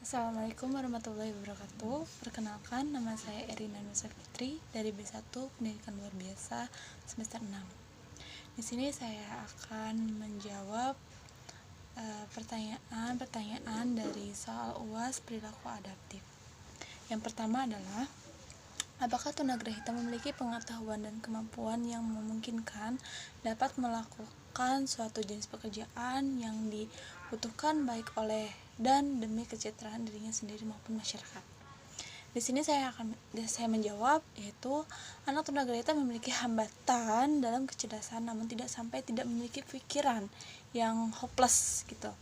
Assalamualaikum warahmatullahi wabarakatuh. Perkenalkan, nama saya Erina Nusa Fitri dari B1 Pendidikan Luar Biasa semester 6. Di sini saya akan menjawab pertanyaan dari soal UAS perilaku adaptif. Yang pertama adalah, apakah tunagrahita memiliki pengetahuan dan kemampuan yang memungkinkan dapat melakukan suatu jenis pekerjaan yang dibutuhkan baik oleh dan demi kesejahteraan dirinya sendiri maupun masyarakat? Di sini saya menjawab, yaitu anak tunagrahita memiliki hambatan dalam kecerdasan, namun tidak memiliki pikiran yang hopeless gitu,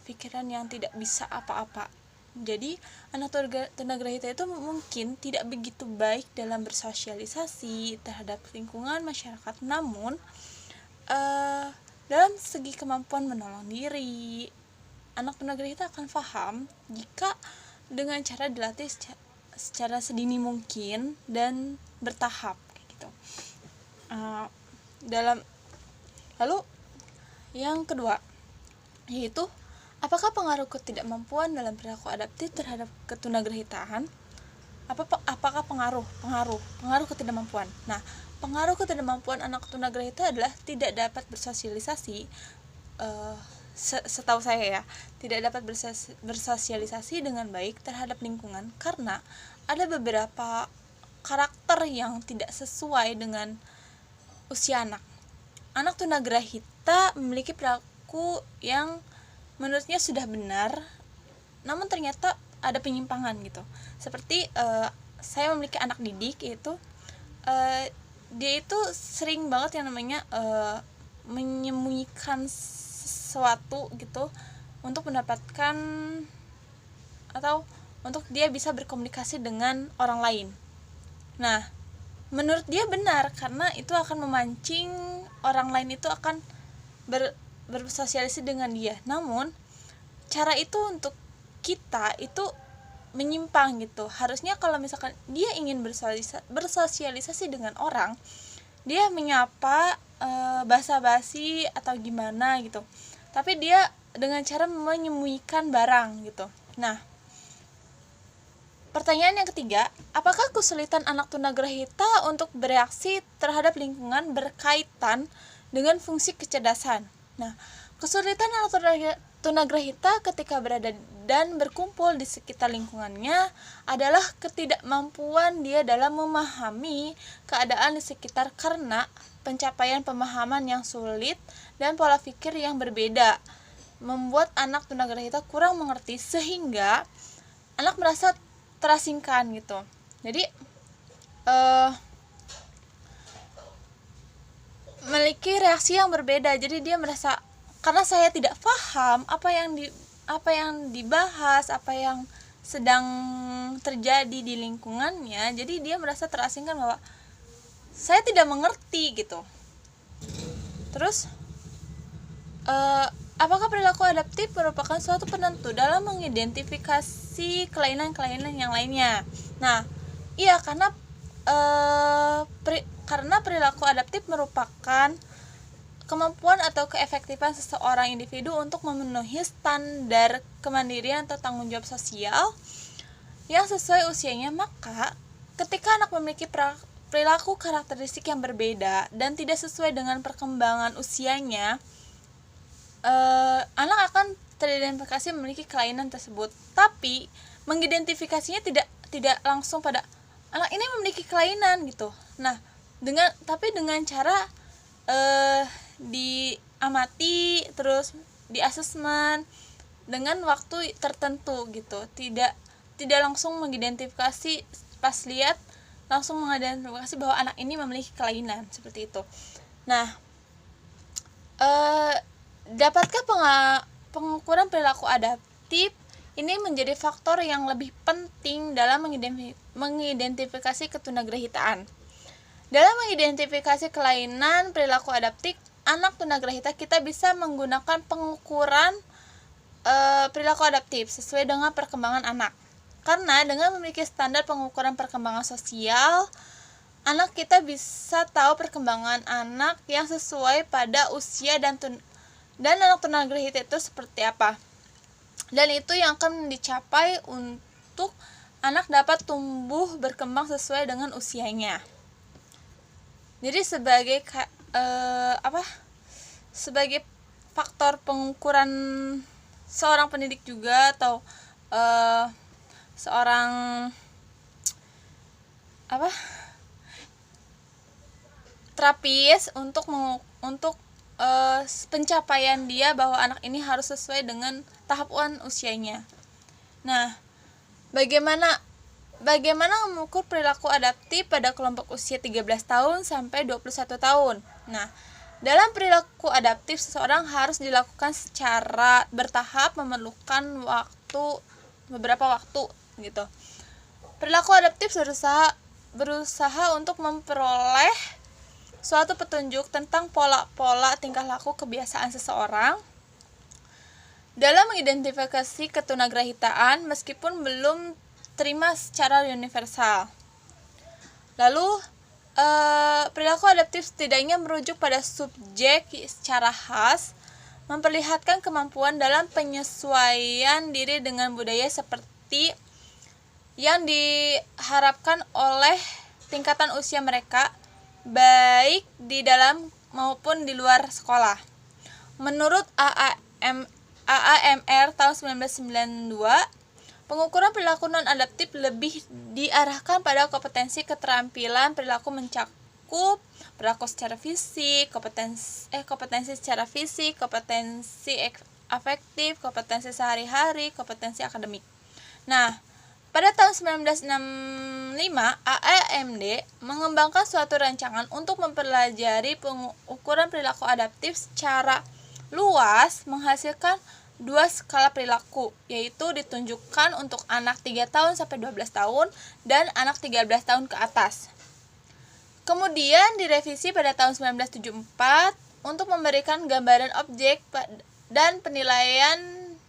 pikiran yang tidak bisa apa-apa. Jadi anak tunagrahita itu mungkin tidak begitu baik dalam bersosialisasi terhadap lingkungan masyarakat, namun dalam segi kemampuan menolong diri, anak tunagrahita akan paham jika dengan cara dilatih secara sedini mungkin dan bertahap kayak gitu. Lalu yang kedua, yaitu apakah pengaruh ketidakmampuan dalam perilaku adaptif terhadap ketunagrahitaan? Apakah pengaruh ketidakmampuan? Nah, pengaruh ketidakmampuan anak tunagrahita adalah tidak dapat bersosialisasi. Setahu saya ya, tidak dapat bersosialisasi dengan baik terhadap lingkungan karena ada beberapa karakter yang tidak sesuai dengan usia anak. Anak tunagrahita memiliki perilaku yang menurutnya sudah benar, namun ternyata ada penyimpangan gitu. Seperti saya memiliki anak didik, yaitu dia itu sering banget yang namanya menyembunyikan sesuatu gitu untuk mendapatkan atau untuk dia bisa berkomunikasi dengan orang lain. Nah, menurut dia benar karena itu akan memancing orang lain itu akan bersosialisasi dengan dia. Namun cara itu untuk kita itu menyimpang gitu. Harusnya kalau misalkan dia ingin bersosialisasi dengan orang, dia menyapa basa-basi atau gimana gitu, tapi dia dengan cara menyembunyikan barang gitu. Nah, pertanyaan yang ketiga, apakah kesulitan anak tunagrahita untuk bereaksi terhadap lingkungan berkaitan dengan fungsi kecerdasan? Nah, kesulitan anak tunagrahita ketika berada dan berkumpul di sekitar lingkungannya adalah ketidakmampuan dia dalam memahami keadaan di sekitar karena pencapaian pemahaman yang sulit dan pola pikir yang berbeda membuat anak tunagrahita kurang mengerti sehingga anak merasa terasingkan gitu. Jadi memiliki reaksi yang berbeda. Jadi dia merasa karena saya tidak paham apa yang dibahas, apa yang sedang terjadi di lingkungannya, jadi dia merasa terasingkan bahwa saya tidak mengerti gitu. Terus apakah perilaku adaptif merupakan suatu penentu dalam mengidentifikasi kelainan-kelainan yang lainnya? Nah, iya, karena perilaku adaptif merupakan kemampuan atau keefektifan seseorang individu untuk memenuhi standar kemandirian atau tanggung jawab sosial yang sesuai usianya. Maka ketika anak memiliki perilaku karakteristik yang berbeda dan tidak sesuai dengan perkembangan usianya, anak akan teridentifikasi memiliki kelainan tersebut. Tapi mengidentifikasinya tidak langsung pada anak ini memiliki kelainan gitu. Nah, dengan cara diamati terus di asesmen dengan waktu tertentu gitu. Tidak langsung mengidentifikasi pas lihat langsung mengidentifikasi bahwa anak ini memiliki kelainan seperti itu. Nah, dapatkah pengukuran perilaku adaptif ini menjadi faktor yang lebih penting dalam mengidentifikasi ketunagrahitaan? Dalam mengidentifikasi kelainan perilaku adaptif anak tunagrahita, kita bisa menggunakan pengukuran perilaku adaptif sesuai dengan perkembangan anak. Karena dengan memiliki standar pengukuran perkembangan sosial, anak kita bisa tahu perkembangan anak yang sesuai pada usia dan anak tunagrahita itu seperti apa. dan itu yang akan dicapai untuk anak dapat tumbuh berkembang sesuai dengan usianya. Jadi sebagai faktor pengukuran seorang pendidik juga, atau seorang terapis untuk pencapaian dia bahwa anak ini harus sesuai dengan tahapan usianya. Nah, bagaimana mengukur perilaku adaptif pada kelompok usia 13 tahun sampai 21 tahun? Nah, dalam perilaku adaptif seseorang harus dilakukan secara bertahap, memerlukan beberapa waktu gitu. Perilaku adaptif berusaha untuk memperoleh suatu petunjuk tentang pola-pola tingkah laku kebiasaan seseorang dalam mengidentifikasi ketunagrahitaan meskipun belum terima secara universal. Lalu, perilaku adaptif setidaknya merujuk pada subjek secara khas, memperlihatkan kemampuan dalam penyesuaian diri dengan budaya seperti yang diharapkan oleh tingkatan usia mereka, baik di dalam maupun di luar sekolah. Menurut AAMR tahun 1992, pengukuran perilaku non-adaptif lebih diarahkan pada kompetensi keterampilan perilaku mencakup perilaku secara fisik, kompetensi secara fisik, kompetensi afektif, kompetensi sehari-hari, kompetensi akademik. Nah, pada tahun 1965, AAMD mengembangkan suatu rancangan untuk mempelajari pengukuran perilaku adaptif secara luas, menghasilkan 2 skala perilaku, yaitu ditunjukkan untuk anak 3 tahun sampai 12 tahun dan anak 13 tahun ke atas. Kemudian direvisi pada tahun 1974 untuk memberikan gambaran objek dan penilaian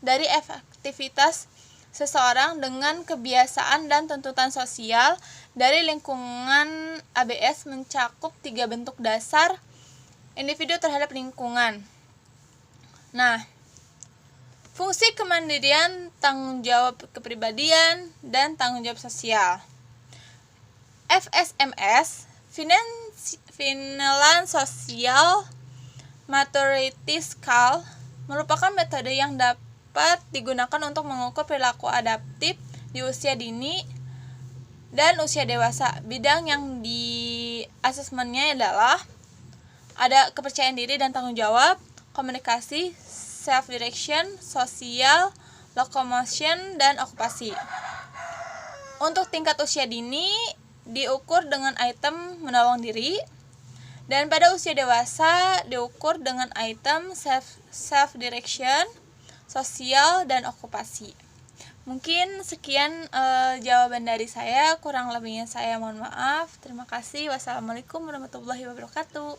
dari efektivitas seseorang dengan kebiasaan dan tuntutan sosial dari lingkungan. ABS mencakup 3 bentuk dasar individu terhadap lingkungan. Nah, fungsi kemandirian, tanggung jawab kepribadian, dan tanggung jawab sosial. FSMS, Finland Social Maturity Scale, merupakan metode yang dapat digunakan untuk mengukur perilaku adaptif di usia dini dan usia dewasa. Bidang yang di asesmennya adalah ada kepercayaan diri dan tanggung jawab, komunikasi, self-direction, sosial, locomotion, dan okupasi. Untuk tingkat usia dini diukur dengan item menolong diri, dan pada usia dewasa diukur dengan item self-direction, sosial, dan okupasi. Mungkin sekian jawaban dari saya, kurang lebihnya saya mohon maaf. Terima kasih. Wassalamualaikum warahmatullahi wabarakatuh.